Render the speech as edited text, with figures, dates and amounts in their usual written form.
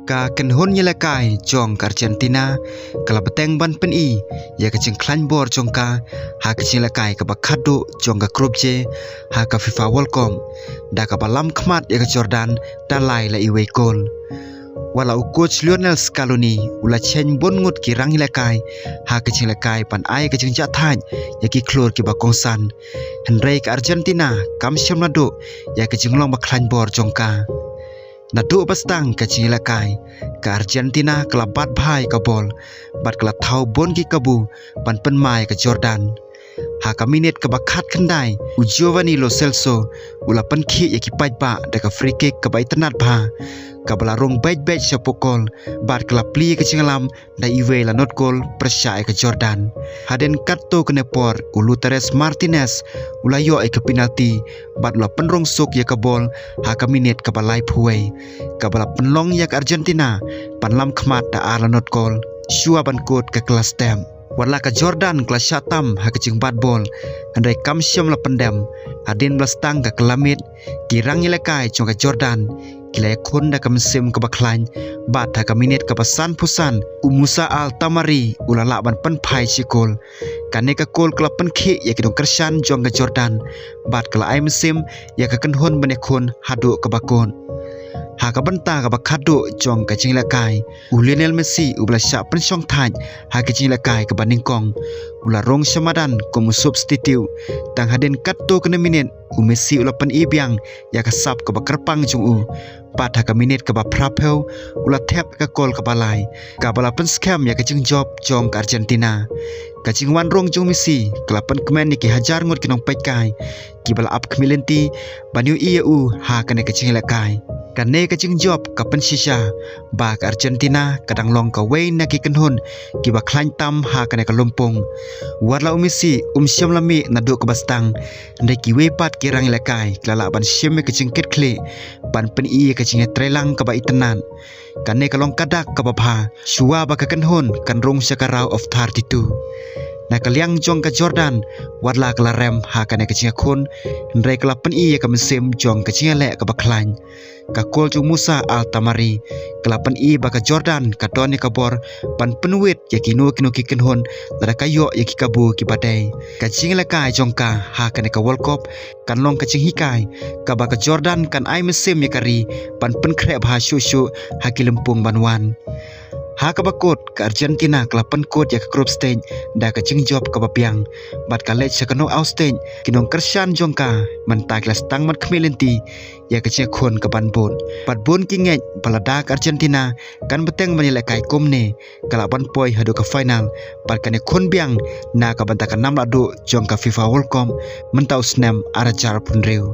Ka kenhon nyelakai jong ka Argentina kala beteng ban pen I ya kecing klan bor jong ka ha kecing lakai ka bakado jong ka grup J ha ka FIFA World Cup da ka balam khmat ya ka Jordan da lai la iwe gol walau coach Lionel Scaloni ula chen bon ngut ki rang lakai ha kecing lakai pan ai kecing jathan ya ki klor ki bakong san Henry ka Argentina kam syamnado ya kecing long ba klan bor jong ka Nadu bastang kecing lakai ka Argentina kelabat bhai ka bol bat kala thau bon ki kabu pan pen mai ka Jordan ha ka minit ka bakhat khandai u Giovanni Lo Celso ula pen khi ya ki pai ba da ka free kick ka bai tenat bha ka bala rong baik sa pokol bat kala pli kecing lam da iwe la not gol persai ka Jordan haden katto kene por ulu Teres Martinez ula yo ka penalti bat la penrong sok ya ka bol ha ka minit ka balai phuai ka bala penlong ya ka Argentina panlam khmat da ala not gol shua ban kot ka kelas tem wala ka Jordan kelas syatam ha kecing bat bol andai kam syam la pendem adin blastang ka kelamit kirang lekai jong ka Jordan kila kon da kam sim ka baklan bat ha ka minit ka pasan pusan Musa Al Tamari ulala ban pen phai sikol kane ka kol kala pen khi ya kidong kersan jong ka Jordan bat kala ai mesim ya ka kenhon bane khon hadu ka bakon ha ka banta ka bakhado jong ka ching lakai Lionel Messi ubla sya pen song thaj ha ka ching lakai ka baningkong ula rong samadan ko mu substitute tang haden katto kena minit Messi ula pen ibiang ya ka sap ka bakerpang jong pat ha ka minit ka ba prapel ula tap ka kol ka balai ka bala pen scam ya ka ching job jong ka Argentina ka ching wan rong jong Messi kala pen kemen ni ki hajar ngot kinong pekai ki bala up kemilenti banu iu ha ka ne ka ching lakai kane ka ching job ka pen shisha ba ka Argentina kadang long ka wei na ki kenhon ki ba khlan tam ha kane ka lompong warla Messi syam lami na do ka bastang ndai ki wei pat ki rang lakai klala ban syem ka ching ket kle ban pen I ka ching trelang ka ba itenan kane ka long kadak ka ba bha shua ba ka kenhon kan rong syakarau of 32 na kaliang jong ka Jordan warla kala rem ha kane ka ching khon ndai kala pen I ka mesim jong ka ching le ka ba khlan ka kol jong Musa Al Tamari kala pen I ba ka Jordan ka ton ni ka bor pan penwit ya kino ki kenhon da ka yo ya ki kabu ki badai ka ching la kai jong ka ha kane ka World Cup kan long ka ching hikai ka ba ka Jordan kan ai mesim ya kari pan pen kre ba shu ha ki lempung banwan ha ka bakot ka Argentina kelapan kot ya ka group stage da ka ching job ka bapiang bat ka lech ka no out stage kinong kersan jong ka menta kelas tang mat kemilenti ya ka che khon ka ban bon pat bon ki nge balada ka Argentina kan beteng banila kai komne kalapan poi hadu ka final pat ka ne khon biang na ka banta ka nam la do jong ka FIFA World Cup mentau snam ara jar pun reu